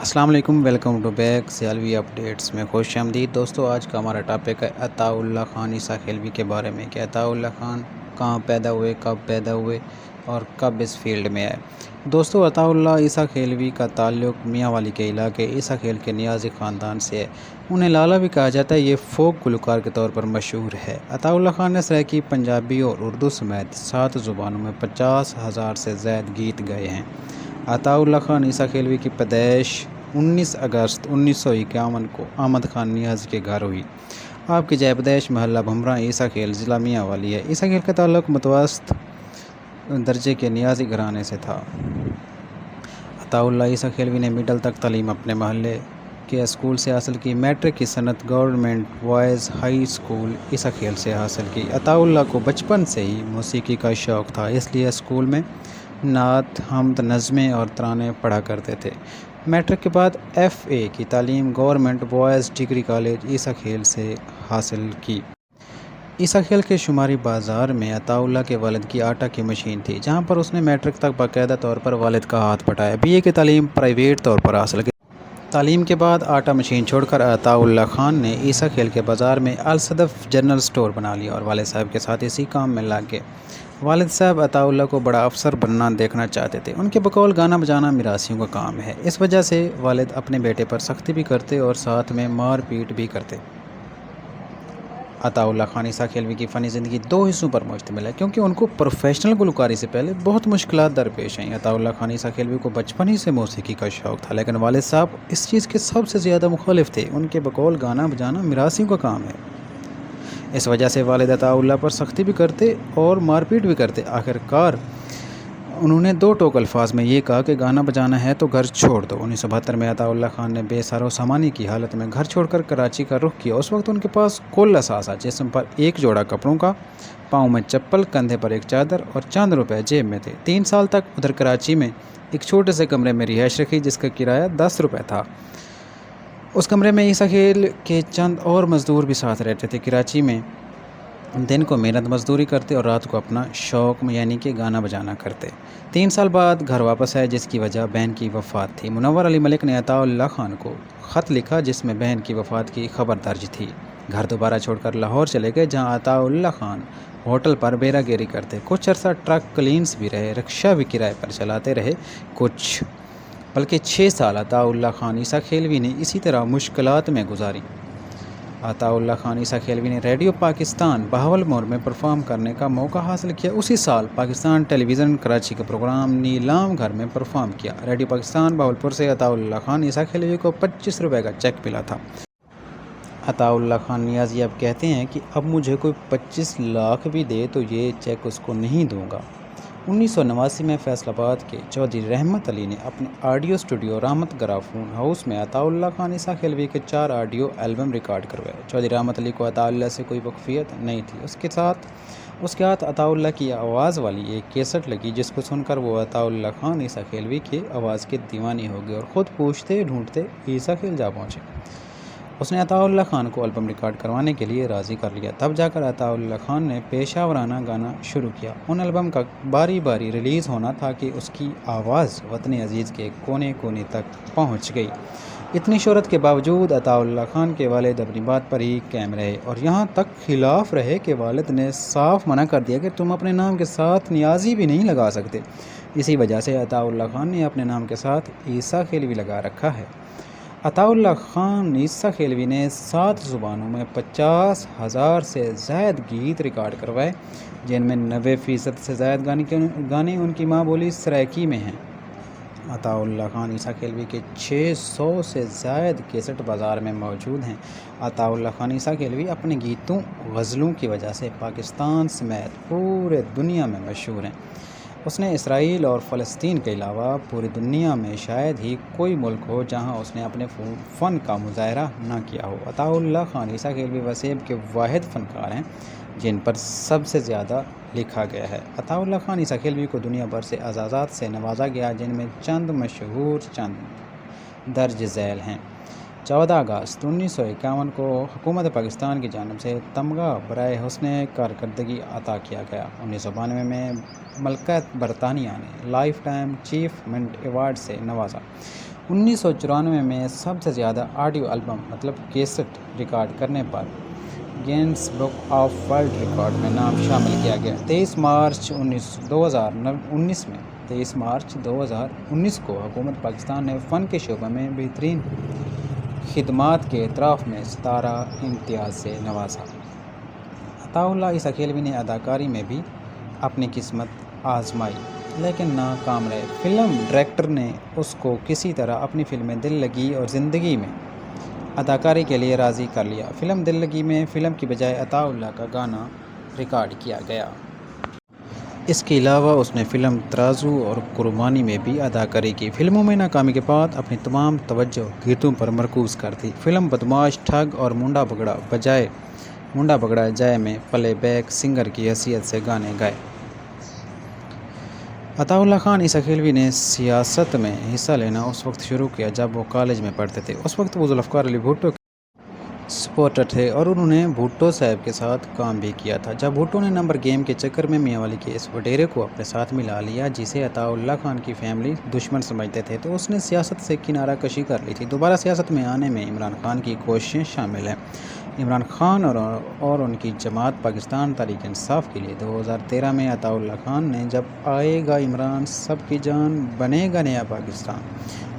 السلام علیکم، welcome to back Sialvi updates میں خوش آمدید دوستو۔ آج کا ہمارا ٹاپک ہے عطاء اللہ خان عیسیٰ خیلوی کے بارے میں کہ عطاء اللہ خان کہاں پیدا ہوئے، کب پیدا ہوئے اور کب اس فیلڈ میں آئے۔ دوستو، عطاء اللہ عیسیٰ خیلوی کا تعلق میاں والی کے علاقے عیسیٰ خیل کے نیازی خاندان سے ہے۔ انہیں لالا بھی کہا جاتا ہے۔ یہ فوک گلوکار کے طور پر مشہور ہے۔ عطاء اللہ خان نے سرائیکی، پنجابی اور اردو سمیت 7 زبانوں میں 50,000 سے زائد گیت گائے ہیں۔ عطاء اللہ خان عیسیٰ خیلوی کی پیدائش 19 اگست 1951 کو احمد خان نیازی کے گھر ہوئی۔ آپ کی جائے پیدائش محلہ بھمرہ، عیسیٰ خیل، ضلع میاں والی ہے۔ عیسیٰ خیل کا تعلق متوسط درجے کے نیازی گھرانے سے تھا۔ عطاء اللہ عیسیٰ خیلوی نے مڈل تک تعلیم اپنے محلے کے اسکول سے حاصل کی۔ میٹرک کی سند گورنمنٹ بوائز ہائی اسکول عیسیٰ خیل سے حاصل کی۔ عطاء اللہ کو بچپن سے ہی موسیقی کا شوق تھا، اس لیے اسکول میں نعت، حمد، نظمیں اور ترانے پڑھا کرتے تھے۔ میٹرک کے بعد FA کی تعلیم گورنمنٹ بوائز ڈگری کالج عیسیٰ خیل سے حاصل کی۔ عیسیٰ خیل کے شماری بازار میں عطاء اللہ کے والد کی آٹا کی مشین تھی، جہاں پر اس نے میٹرک تک باقاعدہ طور پر والد کا ہاتھ بٹایا۔ BA کی تعلیم پرائیویٹ طور پر حاصل کی۔ تعلیم کے بعد آٹا مشین چھوڑ کر عطاء اللہ خان نے عیسیٰ خیل کے بازار میں الصدف جنرل اسٹور بنا لیا اور والد صاحب کے ساتھ اسی کام میں لگ گئے۔ والد صاحب عطاء اللہ کو بڑا افسر بننا دیکھنا چاہتے تھے۔ ان کے بقول گانا بجانا میراثیوں کا کام ہے، اس وجہ سے والد اپنے بیٹے پر سختی بھی کرتے اور ساتھ میں مار پیٹ بھی کرتے۔ عطاء اللہ خان عیسیٰ خیلوی کی فنی زندگی 2 حصوں پر مشتمل ہے، کیونکہ ان کو پروفیشنل گلوکاری سے پہلے بہت مشکلات درپیش آئیں۔ عطاء اللہ خان عیسیٰ خیلوی کو بچپن ہی سے موسیقی کا شوق تھا، لیکن والد صاحب اس چیز کے سب سے زیادہ مخالف تھے۔ ان کے بقول گانا بجانا میراثیوں کا کام ہے، اس وجہ سے والد عطاء اللہ پر سختی بھی کرتے اور مار پیٹ بھی کرتے۔ آخر کار انہوں نے 2 ٹوک الفاظ میں یہ کہا کہ گانا بجانا ہے تو گھر چھوڑ دو۔ 1972 میں عطاء اللہ خان نے بے سر و سامانی کی حالت میں گھر چھوڑ کر کراچی کا رخ کیا۔ اس وقت ان کے پاس کل اثاثہ، جسم پر 1 جوڑا کپڑوں کا، پاؤں میں چپل، کندھے پر 1 چادر اور چند روپے جیب میں تھے۔ 3 سال تک ادھر کراچی میں ایک چھوٹے سے کمرے میں رہائش رکھی، جس کا کرایہ 10 روپے تھا۔ اس کمرے میں عیسیٰ خیل کے چند اور مزدور بھی ساتھ رہتے تھے۔ کراچی میں دن کو محنت مزدوری کرتے اور رات کو اپنا شوق یعنی کہ گانا بجانا کرتے۔ 3 سال بعد گھر واپس آئے، جس کی وجہ بہن کی وفات تھی۔ منور علی ملک نے عطاء اللہ خان کو خط لکھا جس میں بہن کی وفات کی خبر درج تھی۔ گھر دوبارہ چھوڑ کر لاہور چلے گئے، جہاں عطاء اللہ خان ہوٹل پر بیرا گیری کرتے۔ کچھ عرصہ ٹرک کلینس بھی رہے، رکشہ بھی کرائے پر چلاتے رہے۔ بلکہ 6 سال عطاء اللہ خان عیسیٰ خیلوی نے اسی طرح مشکلات میں گزاری۔ عطاء اللہ خان عیسیٰ خیلوی نے ریڈیو پاکستان بہاولپور میں پرفارم کرنے کا موقع حاصل کیا۔ اسی سال پاکستان ٹیلی ویژن کراچی کا پروگرام نیلام گھر میں پرفارم کیا۔ ریڈیو پاکستان بہاولپور سے عطاء اللہ خان عیسیٰ خیلوی کو 25 روپے کا چیک ملا تھا۔ عطاء اللہ خان نیازی اب کہتے ہیں کہ اب مجھے کوئی 25 لاکھ بھی دے تو یہ چیک اس کو نہیں دوں گا۔ 1989 میں فیصل آباد کے چودھری رحمت علی نے اپنے آڈیو اسٹوڈیو رحمت گرافون ہاؤس میں عطاء اللہ خان عیسیٰ خیلوی کے 4 آڈیو البم ریکارڈ کروائے۔ چودھری رحمت علی کو عطاء اللہ سے کوئی واقفیت نہیں تھی۔ اس کے ہاتھ عطاء اللہ کی آواز والی ایک کیسٹ لگی، جس کو سن کر وہ عطاء اللہ خان عیسیٰ خیلوی کی آواز کے دیوانے ہو گئے اور خود پوچھتے ڈھونڈتے عیسیٰ خیل جا پہنچے۔ اس نے عطاء اللہ خان کو البم ریکارڈ کروانے کے لیے راضی کر لیا۔ تب جا کر عطاء اللہ خان نے پیشہ ورانہ گانا شروع کیا۔ ان البم کا باری باری ریلیز ہونا تھا کہ اس کی آواز وطن عزیز کے کونے کونے تک پہنچ گئی۔ اتنی شہرت کے باوجود عطاء اللہ خان کے والد اپنی بات پر ہی قائم رہے اور یہاں تک خلاف رہے کہ والد نے صاف منع کر دیا کہ تم اپنے نام کے ساتھ نیازی بھی نہیں لگا سکتے۔ اسی وجہ سے عطاء اللہ خان نے اپنے نام کے ساتھ عیسیٰ خیلوی لگا رکھا ہے۔ عطاء اللہ خان عیسیٰ خیلوی نے 7 زبانوں میں 50,000 سے زائد گیت ریکارڈ کروائے، جن میں 90% سے زائد گانے ان کی ماں بولی سرائیکی میں ہیں۔ عطاء اللہ خان عیسیٰ خیلوی کے 600 سے زائد کیسٹ بازار میں موجود ہیں۔ عطاء اللہ خان عیسیٰ خیلوی اپنے گیتوں، غزلوں کی وجہ سے پاکستان سمیت پورے دنیا میں مشہور ہیں۔ اس نے اسرائیل اور فلسطین کے علاوہ پوری دنیا میں شاید ہی کوئی ملک ہو جہاں اس نے اپنے فن کا مظاہرہ نہ کیا ہو۔ عطاء اللہ خان عیسیٰ خیلوی وسیب کے واحد فنکار ہیں جن پر سب سے زیادہ لکھا گیا ہے۔ عطاء اللہ خان عیسیٰ خیلوی کو دنیا بھر سے اعزازات سے نوازا گیا، جن میں چند مشہور درج ذیل ہیں۔ 14 اگست 1951 کو حکومت پاکستان کی جانب سے تمغہ برائے حسن کارکردگی عطا کیا گیا۔ 1992 میں ملکہ برطانیہ نے لائف ٹائم اچیومنٹ ایوارڈ سے نوازا۔ 1994 میں سب سے زیادہ آڈیو البم مطلب کیسٹ ریکارڈ کرنے پر Guinness book of world record میں نام شامل کیا گیا۔ 23 مارچ 2019 کو حکومت پاکستان نے فن کے شعبے میں بہترین خدمات کے اعتراف میں ستارہ امتیاز سے نوازا۔ عطاء اللہ عیسیٰ کھیلوی نے اداکاری میں بھی اپنی قسمت آزمائی لیکن ناکام رہے۔ فلم ڈائریکٹر نے اس کو کسی طرح اپنی فلمیں دل لگی اور زندگی میں اداکاری کے لیے راضی کر لیا۔ فلم دل لگی میں فلم کی بجائے عطاء اللہ کا گانا ریکارڈ کیا گیا۔ اس کے علاوہ اس نے فلم ترازو اور قربانی میں بھی اداکاری کی۔ فلموں میں ناکامی کے بعد اپنی تمام توجہ گیتوں پر مرکوز کر دی۔ فلم بدماش، ٹھگ اور منڈا پکڑا جائے میں پلے بیک سنگر کی حیثیت سے گانے گائے۔ عطاء اللہ خان عیسیٰ کھیلوی نے سیاست میں حصہ لینا اس وقت شروع کیا جب وہ کالج میں پڑھتے تھے۔ اس وقت وہ ذوالفقار علی بھٹو کے سپورٹر تھے اور انہوں نے بھٹو صاحب کے ساتھ کام بھی کیا تھا۔ جب بھٹو نے نمبر گیم کے چکر میں میاں والی کے اس وڈیرے کو اپنے ساتھ ملا لیا جسے عطاء اللہ خان کی فیملی دشمن سمجھتے تھے تو اس نے سیاست سے کنارہ کشی کر لی تھی۔ دوبارہ سیاست میں آنے میں عمران خان کی کوششیں شامل ہیں۔ عمران خان اور ان کی جماعت پاکستان تحریک انصاف کے لیے 2013 میں عطاء اللہ خان نے جب آئے گا عمران سب کی جان بنے گا نیا پاکستان،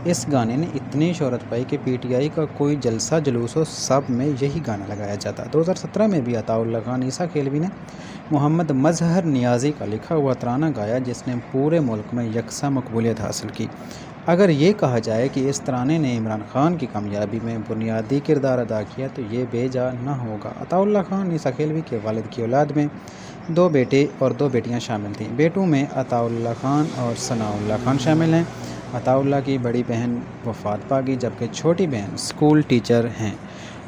اس گانے نے اتنی شہرت پائی کہ پی ٹی آئی کا کوئی جلسہ جلوس ہو سب میں یہی گانا لگایا جاتا۔ 2017 میں بھی عطاء اللہ خان عیسیٰ کھیلوی نے محمد مظہر نیازی کا لکھا ہوا ترانہ گایا جس نے پورے ملک میں یکساں مقبولیت حاصل کی۔ اگر یہ کہا جائے کہ اس ترانے نے عمران خان کی کامیابی میں بنیادی کردار ادا کیا تو یہ بے جا نہ ہوگا۔ عطاء اللہ خان عیسیٰ کھیلوی کے والد کی اولاد میں 2 بیٹے اور 2 بیٹیاں شامل تھیں۔ بیٹوں میں عطاء اللہ خان اور ثناء اللہ خان شامل ہیں۔ عطاء اللہ کی بڑی بہن وفات پا گئی جبکہ چھوٹی بہن اسکول ٹیچر ہیں۔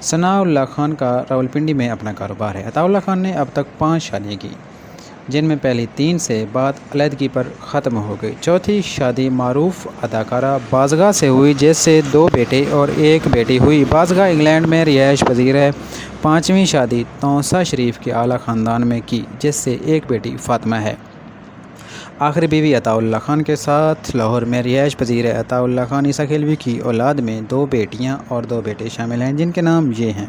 ثناء اللہ خان کا راولپنڈی میں اپنا کاروبار ہے۔ عطاء اللہ خان نے اب تک 5 شادیاں کی جن میں پہلی 3 سے بعد علیحدگی پر ختم ہو گئی۔ چوتھی شادی معروف اداکارہ بازگاہ سے ہوئی جس سے 2 بیٹے اور 1 بیٹی ہوئی۔ بازگاہ انگلینڈ میں رہائش پذیر ہے۔ 5ویں شادی توسہ شریف کے اعلیٰ خاندان میں کی جس سے 1 بیٹی فاطمہ ہے۔ آخری بیوی عطاء اللہ خان کے ساتھ لاہور میں رہائش پذیر ہے۔ عطاء اللہ خان عیسیٰ کھیلوی کی اولاد میں 2 بیٹیاں اور 2 بیٹے شامل ہیں جن کے نام یہ ہیں: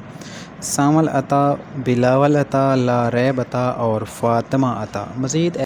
سامل عطا، بلاول عطا، لاریب عطا اور فاطمہ عطا۔ مزید